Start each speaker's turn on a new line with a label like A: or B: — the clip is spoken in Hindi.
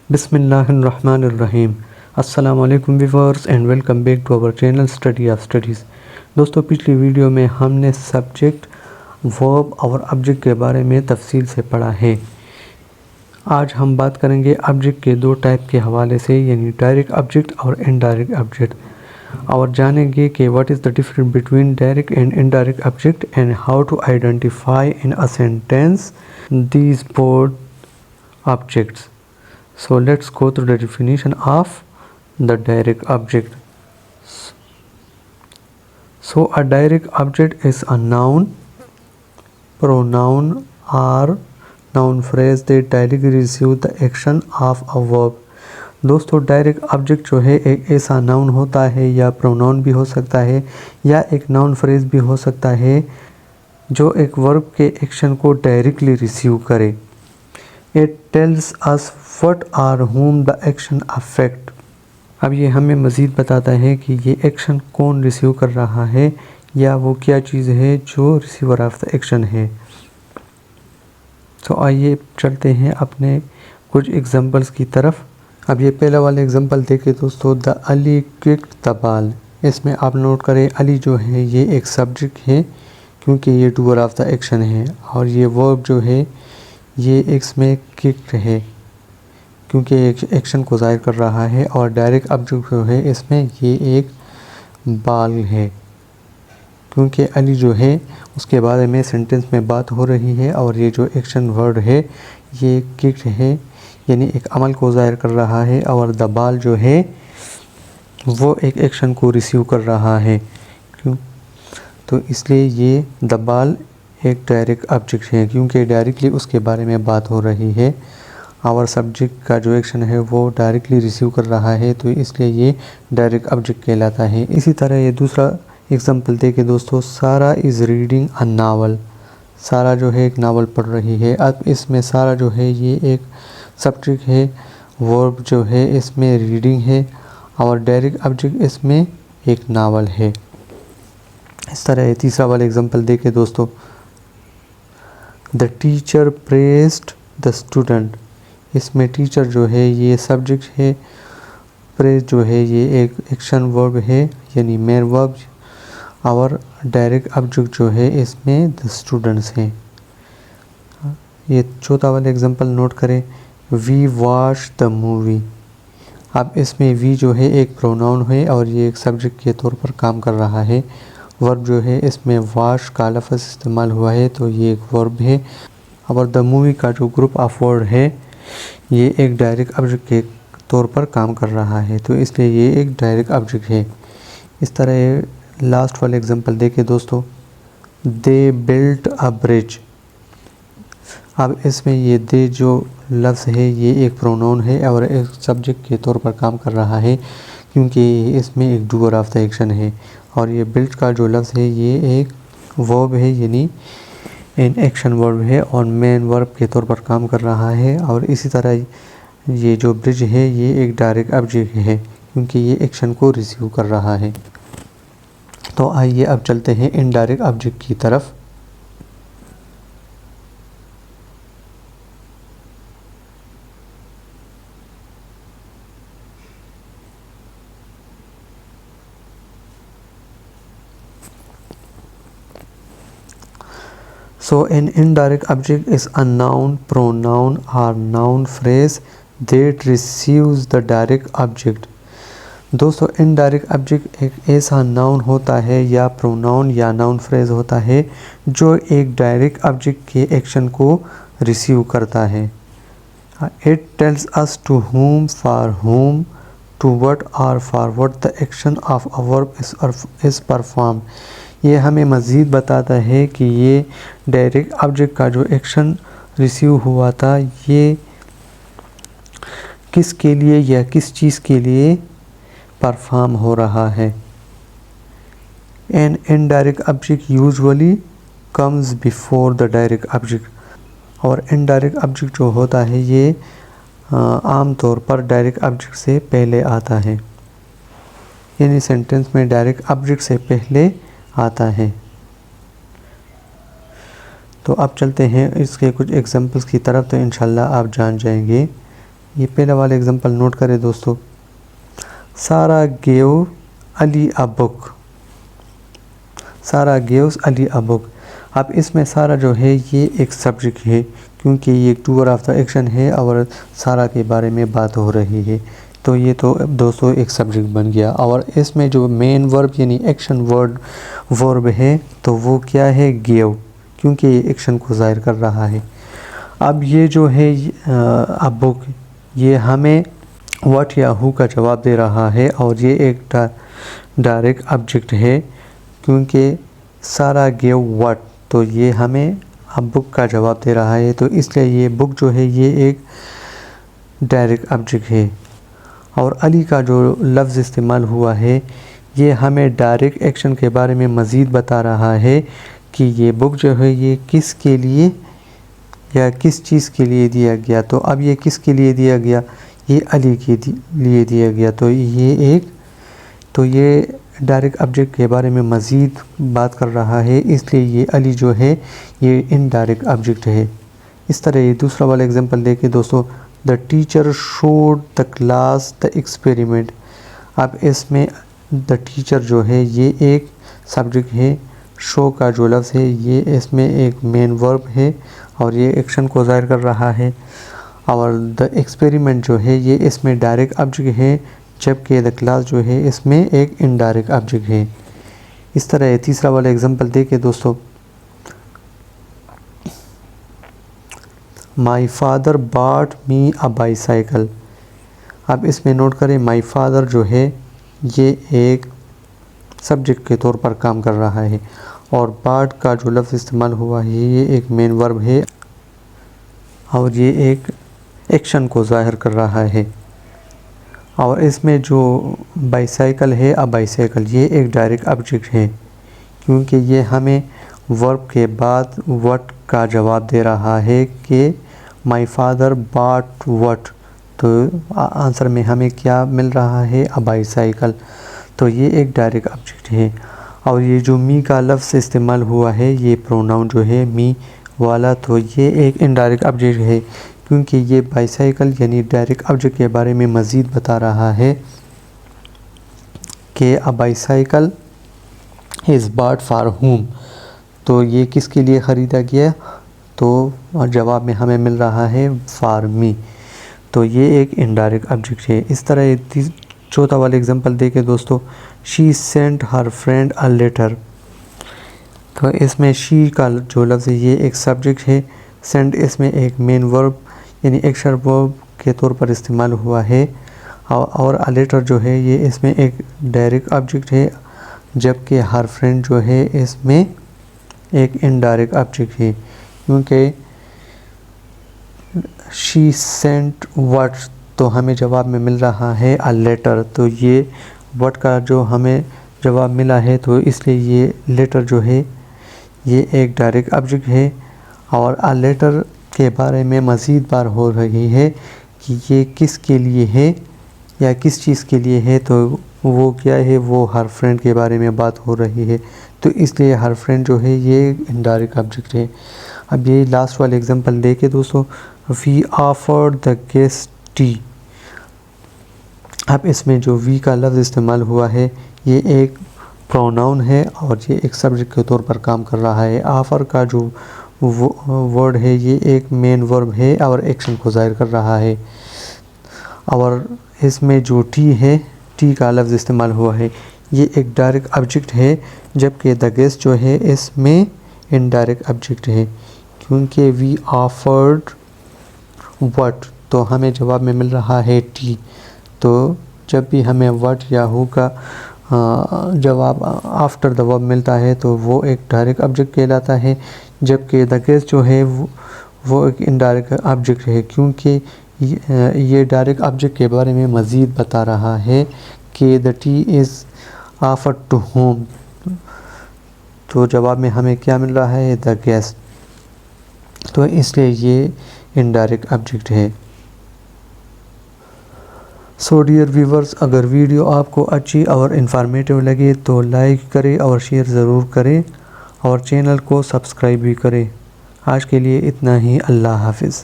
A: बिस्मिल्लाहिर्रहमानिर्रहीम। अस्सलाम वालेकुम viewers and welcome back to our channel study of studies. दोस्तों, पिछली वीडियो में हमने सब्जेक्ट, वर्ब और ऑब्जेक्ट के बारे में तफसील से पढ़ा है। आज हम बात करेंगे ऑब्जेक्ट के दो टाइप के हवाले से, यानी डायरेक्ट ऑब्जेक्ट और इनडायरेक्ट ऑब्जेक्ट, और जानेंगे कि what is the difference between direct and indirect object and how to identify in a sentence these both objects. So let's go through the definition of the direct object. So a direct object is a noun, pronoun or noun phrase that directly receive the action of a verb. दोस्तों, डायरेक्ट ऑब्जेक्ट जो है एक ऐसा नाउन होता है या प्रोनाउन भी हो सकता है या एक नाउन फ्रेज भी हो सकता है जो एक वर्ब के एक्शन को डायरेक्टली रिसीव करे। It tells us what or whom the action affect. अब ये हमें मज़ीद बताता है कि ये एक्शन कौन रिसीव कर रहा है या वो क्या चीज़ है जो रिसीवर ऑफ द एक्शन है। तो आइए चलते हैं अपने कुछ एग्जांपल्स की तरफ। अब ये पहला वाला एग्जांपल देखें दोस्तों, the Ali kicked the ball. इसमें आप नोट करें, अली जो है ये एक सब्जेक्ट है क्योंकि ये डूअर ऑफ द एक्शन है, और ये वर्ब जो है ये इसमें किक्ड है क्योंकि एक्शन को ज़ाहिर कर रहा है, और डायरेक्ट ऑब्जेक्ट जो है इसमें ये एक बाल है क्योंकि अली जो है उसके बारे में सेंटेंस में बात हो रही है, और ये जो एक्शन वर्ड है ये किक्ड है यानी एक अमल को ज़ाहिर कर रहा है, और द बाल जो है वो एक एक्शन को रिसीव कर रहा है। क्यों? तो इसलिए ये द बाल एक डायरेक्ट ऑब्जेक्ट है क्योंकि डायरेक्टली उसके बारे में बात हो रही है, और सब्जेक्ट का जो एक्शन है वो डायरेक्टली रिसीव कर रहा है, तो इसलिए ये डायरेक्ट ऑब्जेक्ट कहलाता है। इसी तरह ये दूसरा एग्जांपल देखे दोस्तों, सारा इज़ रीडिंग अ नावल। सारा जो है एक नावल पढ़ रही है। अब इसमें सारा जो है ये एक सब्जेक्ट है, वर्ब जो है इसमें रीडिंग है, और डायरेक्ट ऑब्जेक्ट इसमें एक नावल है। इस तरह तीसरा वाला एग्जांपल देखे दोस्तों, the teacher praised the student. इसमें टीचर जो है ये सब्जेक्ट है, प्रेज जो है ये एक एक्शन वर्ब है यानी मेन वर्ब, और डायरेक्ट ऑब्जेक्ट जो है इसमें द स्टूडेंट्स हैं। ये चौथा वाला एग्जांपल नोट करें, वी वॉच द मूवी। अब इसमें वी जो है एक प्रोनाउन है और ये एक सब्जेक्ट के तौर पर काम कर रहा है। वर्ब जो है इसमें वॉश का लफ्ज़ इस्तेमाल हुआ है तो ये एक वर्ब है, और द मूवी का जो ग्रुप ऑफ वर्ड है ये एक डायरेक्ट ऑब्जेक्ट के तौर पर काम कर रहा है, तो इसलिए ये एक डायरेक्ट ऑब्जेक्ट है। इस तरह लास्ट वाले एग्जांपल देखें दोस्तों, दे बिल्ट अ ब्रिज। अब इसमें ये दे जो लफ्ज़ है ये एक प्रोनाउन है और एक सब्जेक्ट के तौर पर काम कर रहा है क्योंकि इसमें एक डूअर ऑफ द एक्शन है, और ये बिल्ट का जो लफ्ज़ है ये एक वर्ब है यानी इन एक्शन वर्ब है और मेन वर्ब के तौर पर काम कर रहा है, और इसी तरह ये जो ब्रिज है ये एक डायरेक्ट ऑब्जेक्ट है क्योंकि ये एक्शन को रिसीव कर रहा है। तो आइए अब चलते हैं इनडायरेक्ट ऑब्जेक्ट की तरफ। So an indirect object is a noun, pronoun or noun phrase that receives the direct object. दोस्तों, इनडायरेक्ट ऑब्जेक्ट एक ऐसा नाउन होता है या प्रोनाउन या नाउन फ्रेज होता है जो एक डायरेक्ट ऑब्जेक्ट के एक्शन को रिसीव करता है। It tells us to whom, for whom, to what or for what the action of a verb is performed. ये हमें मज़ीद बताता है कि ये डायरेक्ट ऑब्जेक्ट का जो एक्शन रिसीव हुआ था ये किसके लिए या किस चीज़ के लिए परफॉर्म हो रहा है। An indirect object usually comes before the direct object, और इनडायरेक्ट ऑब्जेक्ट जो होता है ये आम तौर पर डायरेक्ट ऑब्जेक्ट से पहले आता है, यानी सेंटेंस में डायरेक्ट ऑब्जेक्ट से पहले आता है। तो अब चलते हैं इसके कुछ एग्जांपल्स की तरफ, तो इंशाल्लाह आप जान जाएंगे ये पहला वाला एग्जांपल नोट करें दोस्तों। सारा गेव अली अ बुक। सारा गिव्स अली अ बुक। अब इसमें सारा जो है ये एक सब्जेक्ट है, क्योंकि ये एक डूअर ऑफ द एक्शन है और सारा के बारे में बात हो रही है, तो ये तो दोस्तों एक सब्जेक्ट बन गया। और इसमें जो मेन वर्ब यानी एक्शन वर्ब है तो वो क्या है, गिव, क्योंकि ये एक्शन को ज़ाहिर कर रहा है। अब ये जो है अ बुक, ये हमें व्हाट या हु का जवाब दे रहा है और ये एक डायरेक्ट ऑब्जेक्ट है, क्योंकि सारा गिव व्हाट, तो ये हमें अब बुक का जवाब दे रहा है, तो इसलिए ये बुक जो है ये एक डायरेक्ट ऑब्जेक्ट है। और अली का जो लफ्ज़ इस्तेमाल हुआ है ये हमें डायरेक्ट एक्शन के बारे में मज़ीद बता रहा है कि ये बुक जो है ये किस के लिए या किस चीज़ के लिए दिया गया। तो अब ये किसके लिए दिया गया, ये अली के लिए दिया गया, तो ये डायरेक्ट ऑब्जेक्ट के बारे में मज़ीद बात कर रहा है, इसलिए ये अली जो है ये इनडायरेक्ट ऑब्जेक्ट है। इस तरह ये दूसरा वाला एग्जांपल देखिए दोस्तों। The teacher showed the class the experiment. अब इसमें द टीचर जो है ये एक सब्जेक्ट है, शो का जो लफ्ज़ है ये इसमें एक मेन वर्ब है और ये एक्शन को ज़ाहिर कर रहा है। और द एक्सपेरिमेंट जो है ये इसमें डायरेक्ट ऑब्जेक्ट है, जबकि द क्लास जो है इसमें एक इनडायरेक्ट ऑब्जेक्ट है। इस तरह तीसरा वाला एग्जांपल देखिए दोस्तों। My father bot me a bicycle. अब इसमें नोट करें माई फादर जो है ये एक सब्जेक्ट के तौर पर काम कर रहा है और बॉट का जो लफ्ज़ इस्तेमाल हुआ है ये एक मेन वर्ब है और ये एक एक्शन को ज़ाहिर कर रहा है। और इसमें जो बाईसाइकिल है, अब बाईसाइकिल ये एक डायरेक्ट ऑब्जेक्ट है, क्योंकि ये हमें वर्ब के बाद व्हाट का जवाब दे रहा है कि माई फादर बॉट व्हाट, तो आंसर में हमें क्या मिल रहा है, अ बाईसाइकिल, तो ये एक डायरेक्ट ऑब्जेक्ट है। और ये जो मी का लफ्ज़ इस्तेमाल हुआ है ये प्रोनाउन जो है मी वाला, तो ये एक इनडायरेक्ट ऑब्जेक्ट है, क्योंकि ये बाईसाइकिल यानी डायरेक्ट ऑब्जेक्ट के बारे में मज़ीद बता रहा है कि a bicycle is bought for whom, तो ये किसके लिए ख़रीदा गया, तो जवाब में हमें मिल रहा है फॉर मी, तो ये एक इनडायरेक्ट ऑब्जेक्ट है। इस तरह चौथा वाला एग्जांपल देखें दोस्तों। She sent her friend a letter. तो इसमें शी का जो लफ्ज़ है ये एक सब्जेक्ट है, सेंट इसमें एक मेन वर्ब यानी एक्शन वर्ब के तौर पर इस्तेमाल हुआ है और अ लेटर जो है ये इसमें एक डायरेक्ट ऑब्जेक्ट है, जबकि हर फ्रेंड जो है इसमें एक इनडायरेक्ट ऑब्जेक्ट है, क्योंकि शी सेंट व्हाट, तो हमें जवाब में मिल रहा है अ लेटर, तो ये व्हाट का जो हमें जवाब मिला है तो इसलिए ये लेटर जो है ये एक डायरेक्ट ऑब्जेक्ट है। और अ लेटर के बारे में मज़ीद बार हो रही है कि ये किस के लिए है या किस चीज़ के लिए है, तो वो क्या है, वो हर फ्रेंड के बारे में बात हो रही है, तो इसलिए हर फ्रेंड जो है ये इनडायरेक्ट ऑब्जेक्ट है। अब ये लास्ट वाले एग्जांपल देखे दोस्तों। We offered the guest tea. अब इसमें जो वी का लफ्ज़ इस्तेमाल हुआ है ये एक प्रोनाउन है और ये एक सब्जेक्ट के तौर पर काम कर रहा है। ऑफ़र का जो वर्ड है ये एक मेन वर्ब है और एक्शन को ज़ाहिर कर रहा है। और इसमें जो टी है, टी का लफ्ज़ इस्तेमाल हुआ है ये एक डायरेक्ट ऑब्जेक्ट है, जबकि द गेस्ट जो है इसमें इनडायरेक्ट ऑब्जेक्ट है, क्योंकि वी ऑफर्ड व्हाट, तो हमें जवाब में मिल रहा है टी, तो जब भी हमें व्हाट या हु का जवाब आफ्टर द वर्ब मिलता है तो वो एक डायरेक्ट ऑब्जेक्ट कहलाता है, जबकि द गेस्ट जो है वो एक इनडायरेक्ट ऑब्जेक्ट है, क्योंकि ये डायरेक्ट ऑब्जेक्ट के बारे में मज़ीद बता रहा है कि the tea is offered to whom, तो जवाब में हमें क्या मिल रहा है, द गेस्ट, तो इसलिए ये इनडायरेक्ट ऑब्जेक्ट है। सो डियर व्यूवर्स, अगर वीडियो आपको अच्छी और इन्फॉर्मेटिव लगे तो लाइक करें और शेयर ज़रूर करें और चैनल को सब्सक्राइब भी करें। आज के लिए इतना ही। अल्लाह हाफिज़।